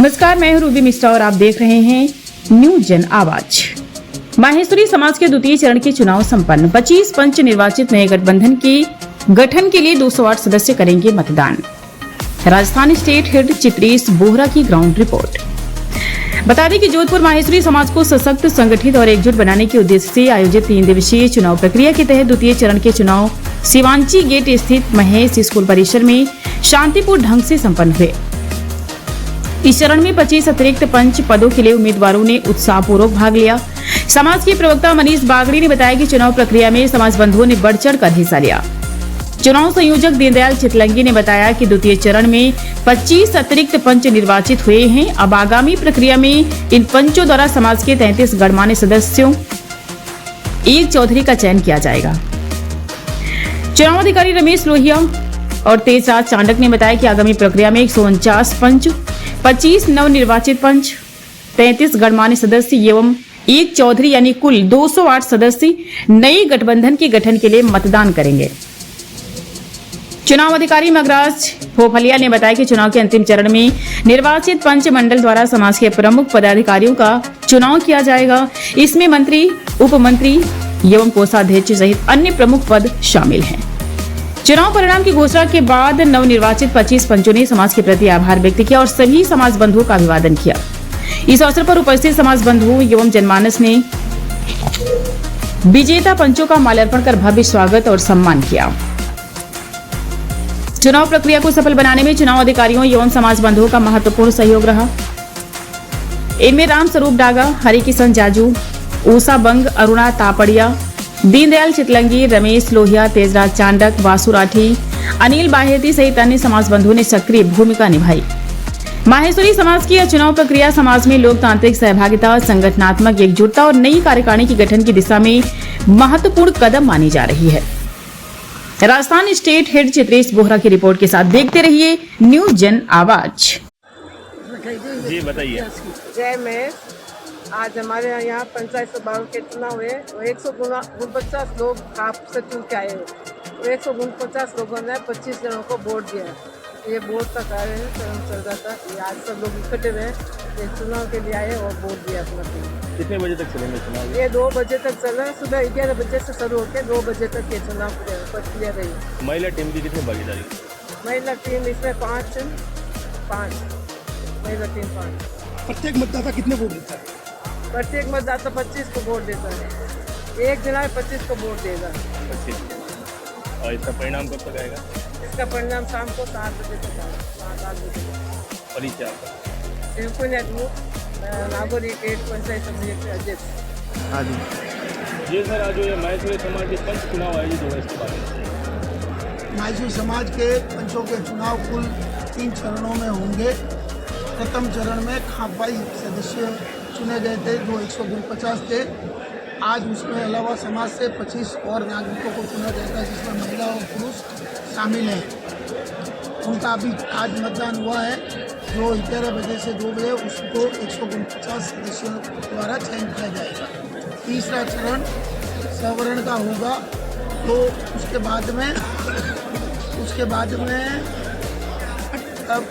नमस्कार, मैं हूं रूबी मिश्रा और आप देख रहे हैं न्यूज जन आवाज। माहेश्वरी समाज के द्वितीय चरण के चुनाव संपन्न। 25 पंच निर्वाचित नए गठबंधन के गठन के लिए 208 सदस्य करेंगे मतदान। राजस्थान स्टेट हेड चित्रेश बोहरा की ग्राउंड रिपोर्ट। बता दें कि जोधपुर माहेश्वरी समाज को सशक्त, संगठित और एकजुट बनाने के उद्देश्य से आयोजित 3 दिवसीय चुनाव प्रक्रिया के तहत द्वितीय चरण के चुनाव शिवांची गेट स्थित महेश स्कूल परिसर में शांतिपूर्ण ढंग से संपन्न हुए। इस चरण में 25 अतिरिक्त पंच पदों के लिए उम्मीदवारों ने उत्साहपूर्वक भाग लिया। समाज के प्रवक्ता मनीष बागड़ी ने बताया कि चुनाव प्रक्रिया में समाज बंधुओं ने बढ़ चढ़ कर हिस्सा लिया। चुनाव संयोजक दीनदयाल चितलंगी ने बताया कि द्वितीय चरण में 25 अतिरिक्त पंच निर्वाचित हुए हैं। अब आगामी प्रक्रिया में इन पंचों द्वारा समाज के 33 गणमान्य सदस्यों एक चौधरी का चयन किया जाएगा। चुनाव अधिकारी रमेश लोहिया और तेजराज चांडक ने बताया कि आगामी प्रक्रिया में 149 पंच, 25 नवनिर्वाचित पंच, 33 गणमान्य सदस्य एवं एक चौधरी यानी कुल 208 सदस्य नए गठबंधन के गठन के लिए मतदान करेंगे। चुनाव अधिकारी मगराज फोफलिया ने बताया कि चुनाव के अंतिम चरण में निर्वाचित पंच मंडल द्वारा समाज के प्रमुख पदाधिकारियों का चुनाव किया जाएगा। इसमें मंत्री, उप मंत्री एवं कोषाध्यक्ष सहित अन्य प्रमुख पद शामिल हैं। चुनाव परिणाम की घोषणा के बाद नवनिर्वाचित 25 पंचों ने समाज के प्रति आभार व्यक्त किया और सभी समाज बंधुओं का अभिवादन किया। इस अवसर पर उपस्थित समाज बंधुओं एवं जनमानस ने विजेता पंचों का माल्यार्पण कर भव्य स्वागत और सम्मान किया। चुनाव प्रक्रिया को सफल बनाने में चुनाव अधिकारियों एवं समाज बंधुओं का महत्वपूर्ण सहयोग रहा। इनमें राम स्वरूप डागा, हरिकिशन जाजू, ऊषा बंग, अरुणा तापड़िया, दीनदयाल चितलंगी, रमेश लोहिया, तेजराज चांडक, वासु राठी, अनिल बाहेती सहित अन्य समाज बंधुओं ने सक्रिय भूमिका निभाई। माहेश्वरी समाज की यह चुनाव प्रक्रिया समाज में लोकतांत्रिक सहभागिता, संगठनात्मक एकजुटता और नई कार्यकारिणी की गठन की दिशा में महत्वपूर्ण कदम मानी जा रही है। राजस्थान स्टेट हेड चित्रेश बोहरा की रिपोर्ट के साथ देखते रहिए न्यूज जन आवाज। जी बताइए। जय में आज हमारे यहाँ पंचायत सभा के चुनाव हुए। 149 लोग आपसे चुन के आए हैं। 149 लोगों ने 25 जनों को वोट दिया। ये वोट का कार्य चल रहा था। ये आज सब लोग इकट्ठे हुए ये चुनाव के लिए आए और वोट दिया अपना। कितने बजे तक चलेंगे चुनाव? ये 2 बजे तक चल रहा है। सुबह 11 बजे से शुरू होकर 2 बजे तक ये चुनाव प्रक्रिया रही। महिला टीम की कितनी भागीदारी? महिला टीम इसमें 5 महिला टीम 5। प्रत्येक मतदाता कितने वोट देता है? प्रत्येक मतदाता 25 को वोट देता है। एक जना 25 को वोट देगा। 25। और इसका परिणाम कब तक आएगा? इसका परिणाम शाम को 7 बजे तक आएगा। 7 बजे परिचय नागौरी पेट पंचायत समिति के अध्यक्ष। हाँ जी सर, आज जो माहेश्वरी समाज के पंच चुनाव आयोजित हुआ इसके बारे में। माहेश्वरी समाज के पंचों के चुनाव कुल 3 चरणों में होंगे। प्रथम चरण में खापाई सदस्य चुने गए थे जो 149 थे। आज उसमें अलावा समाज से 25 और नागरिकों को चुना जाएगा जिसमें महिला और पुरुष शामिल हैं। उनका अभी आज मतदान हुआ है जो 11 बजे से 2 बजे उसको 149 सदस्यों द्वारा चयन किया जाएगा। तीसरा चरण सवर्ण का होगा तो उसके बाद में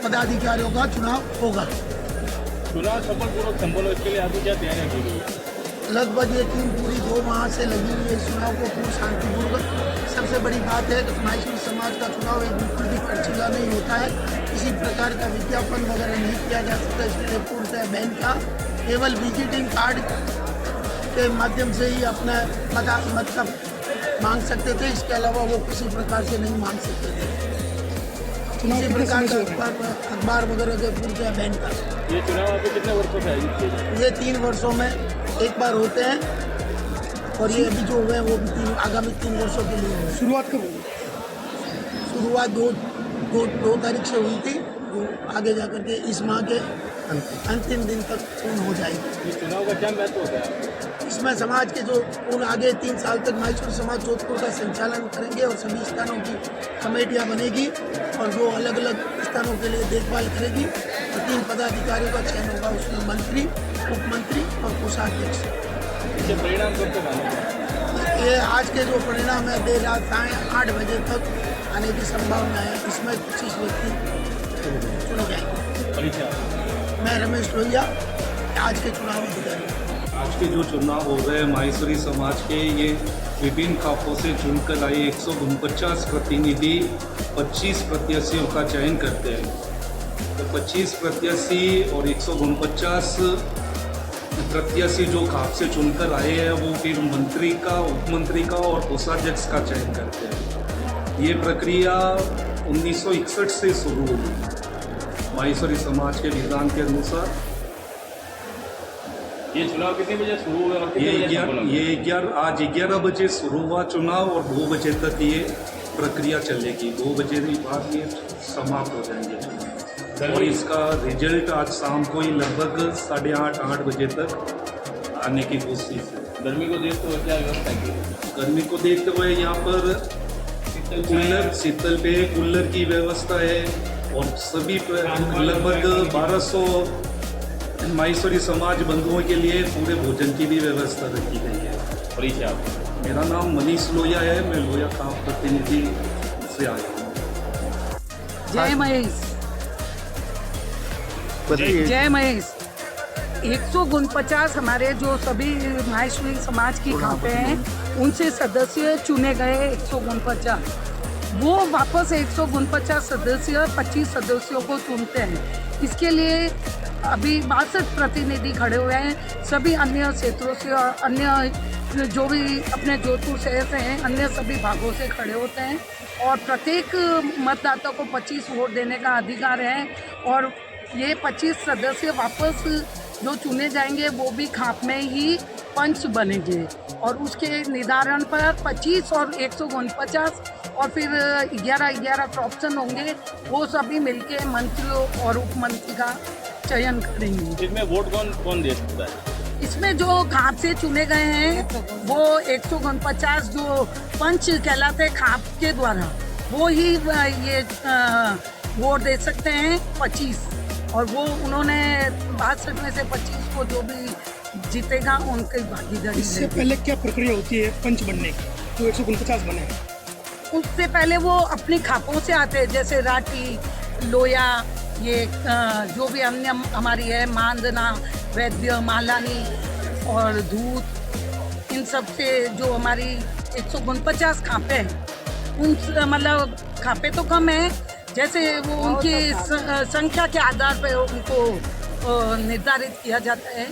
पदाधिकारियों का चुनाव होगा। चुनाव सफलपूर्वक संपन्न इसके लिए आपकी क्या तैयारियां की गई? लगभग ये टीम पूरी 2 माह से लगी हुई है इस चुनाव को पूर्ण शांतिपूर्वक। सबसे बड़ी बात है कि माहेश्वरी समाज का चुनाव एक बिल्कुल भी खर्चीला नहीं होता है। किसी प्रकार का विज्ञापन वगैरह नहीं किया जा सकता। इसलिए पूर्णतः बैंक का केवल विजिटिंग कार्ड के माध्यम से ही अपना मतलब मांग सकते थे। इसके अलावा वो किसी प्रकार से नहीं मांग सकते थे। किसी प्रकार का अखबार वगैरह के पूर्णतः बैंक का। ये चुनाव आपको कितने वर्षों से आयोजित किए जाते हैं? ये 3 वर्षों में एक बार होते हैं और ये अभी जो हुए हैं वो भी आगामी 3 वर्षों के लिए हुए। शुरुआत कब हुई? शुरुआत 2 तारीख से हुई थी जो आगे जाकर के इस माह के अंतिम दिन तक पूर्ण हो जाएगी। इस चुनाव का क्या महत्व होता है? इसमें समाज के जो पूर्ण आगे 3 साल तक माहेश्वरी समाज जोधपुर का संचालन करेंगे और सभी स्थानों की कमेटियां बनेगी और जो अलग अलग स्थानों के लिए देखभाल करेगी और 3 पदाधिकारियों का चयन होगा। उसमें मंत्री, उप मंत्री और कोषाध्यक्ष। इसके परिणाम कब तक आने? ये आज के जो परिणाम है देर रात 8 बजे तक आने की संभावना है। इसमें 25 व्यक्ति चुने जाएंगे। मैं रमेश लोहिया आज के चुनाव अधिकारी। आज के जो चुनाव हो रहे हैं माहेश्वरी समाज के, ये विभिन्न खापों से चुनकर आए 149 प्रतिनिधि 25 प्रत्याशियों का चयन करते हैं। तो 25 प्रत्याशी और 149 प्रत्याशी जो खाप से चुनकर आए हैं वो फिर मंत्री का, उपमंत्री का और कोषाध्यक्ष का चयन करते हैं। ये प्रक्रिया 1961 से शुरू हुई माहेश्वरी समाज के विधान के अनुसार। ये चुनाव कितने बजे शुरू हुए और कितने बजे संपन्न हुए? आज 11 बजे शुरू हुआ चुनाव और 2 बजे तक ये प्रक्रिया चलेगी। 2 बजे के बाद ये समाप्त हो जाएंगे चुनाव और इसका रिजल्ट आज शाम को ही लगभग 8:30-8 बजे तक आने की कोशिश है। गर्मी को देखते हुए क्या व्यवस्था की? गर्मी को देखते हुए यहाँ पर शीतल पे कूलर की व्यवस्था है और सभी लगभग 1200 माहेश्वरी समाज बंधुओं के लिए पूरे भोजन की भी व्यवस्था रखी गई है। परिचय आपका? मेरा नाम मनीष लोहिया है, मैं लोहिया खाप प्रतिनिधि से आया हूँ। जय महेश, जय महेश। 149 हमारे जो सभी माहेश्वरी समाज की खापे हैं उनसे सदस्य चुने गए 149। वो वापस 149 सदस्य 25 सदस्यों को चुनते हैं। इसके लिए अभी 62 प्रतिनिधि खड़े हुए हैं, सभी अन्य क्षेत्रों से और अन्य जो भी अपने जोधपुर शहर से हैं, अन्य सभी भागों से खड़े होते हैं और प्रत्येक मतदाता को 25 वोट देने का अधिकार है। और ये 25 सदस्य वापस जो चुने जाएंगे वो भी खाप में ही पंच बनेंगे और उसके निर्धारण पर 25 और 149 और फिर 11 ऑप्शन होंगे, वो सभी मिलके मंत्री और उपमंत्री का चयन करेंगे। इसमें वोट कौन दे सकता है? इसमें जो खाप से चुने गए हैं वो 149 जो पंच कहलाते खाप के द्वारा, वो ही ये वोट दे सकते हैं 25। और वो उन्होंने 62 में से 25 को जो भी जीतेगा उनकी भागीदारी। इससे पहले क्या प्रक्रिया होती है पंच बनने की, जो 149 बने? उससे पहले वो अपनी खापों से आते हैं, जैसे राठी, लोया, ये जो भी अन्य हमारी है, मांदना, वैद्य, मालानी और धूत, इन सब से जो हमारी 149 खापे हैं, उन मतलब खापे तो कम है, जैसे वो उनकी संख्या के आधार पर उनको निर्धारित किया जाता है,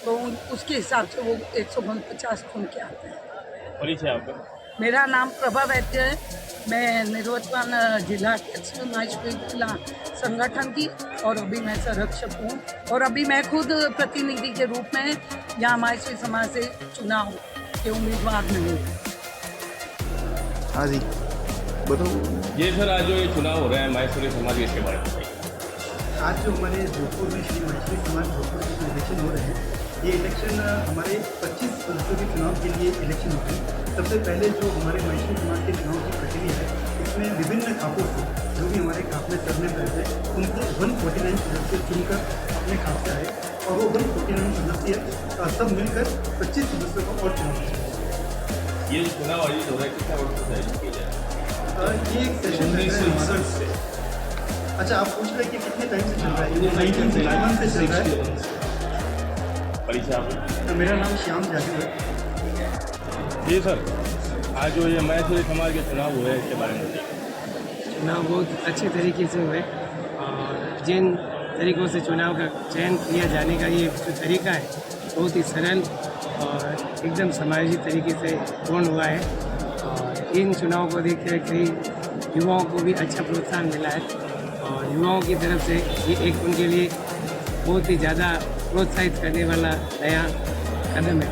तो उसके हिसाब से वो 149 चुन के आते हैं। परिचय आपका? मेरा नाम प्रभा वैद्य है, मैं निवर्तमान जिला अध्यक्ष माहेश्वरी जिला संगठन की और अभी मैं संरक्षक हूँ और अभी मैं खुद प्रतिनिधि के रूप में यहाँ माहेश्वरी समाज से चुनाव के उम्मीदवार में हूँ। हाँ जी बताओ। ये सर आज जो ये चुनाव हो रहा है माहेश्वरी समाज के, इसके बारे में बताइए। आज जो हमारे जोधपुर में श्री माहेश्वरी समाज जोधपुर के जो इलेक्शन हो रहे हैं, ये इलेक्शन हमारे 25 सदस्यों के चुनाव के लिए इलेक्शन होते हैं। सबसे पहले जो हमारे माहेश्वरी समाज के चुनाव की प्रक्रिया है, इसमें विभिन्न खापों से जो भी हमारे खाप में सरने रहते हैं उनको 149 सदस्य चुनकर अपने खाप से आए और वो 149 सदस्य सब मिलकर 25 सदस्यों का और चुनाव किया। ये जो चुनाव आयोजित हो रहा है कितना वर्ष से आयोजित किया जाए? ये एक सेशन 1961 से। अच्छा, आप पूछ रहे हैं कि कितने टाइम से चल रहा है? ये 1961 से चल रहा है। परिचय आपका? मेरा नाम श्याम जादू है। जी सर, आज जो ये माहेश्वरी समाज के चुनाव हुए इसके बारे में बताइए। चुनाव बहुत अच्छे तरीके से हुए और जिन तरीक़ों से चुनाव का चयन किया जाने का ये जो तरीका है बहुत ही सरल और एकदम समाजी तरीके से पूर्ण हुआ है। और इन चुनाव को देखते हुए कई युवाओं को भी अच्छा प्रोत्साहन मिला है और युवाओं की तरफ से ये एक उनके लिए बहुत ही ज़्यादा प्रोत्साहित करने वाला नया कदम है,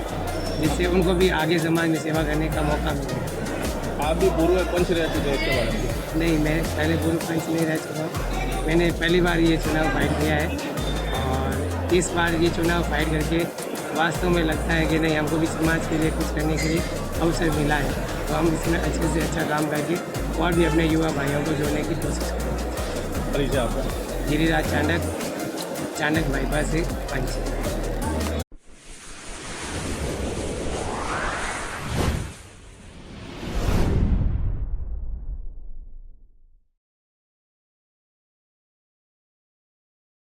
जिससे उनको भी आगे समाज में सेवा करने का मौका मिले। आप भी पूर्व पंच रह चुके हैं, इसके बारे में? नहीं, मैं पहले पूर्व पंच नहीं रह चुका हूँ। मैंने पहली बार ये चुनाव फाइट किया है और इस बार ये चुनाव फाइट करके वास्तव में लगता है कि नहीं, हमको भी समाज के लिए कुछ करने के लिए अवसर मिला है, तो हम इसमें अच्छे से अच्छा काम करके और भी अपने युवा भाइयों को जोड़ने की कोशिश करेंगे। परिचय आपका? गिरिराज चांडक, चांडक बाईपास से पंच।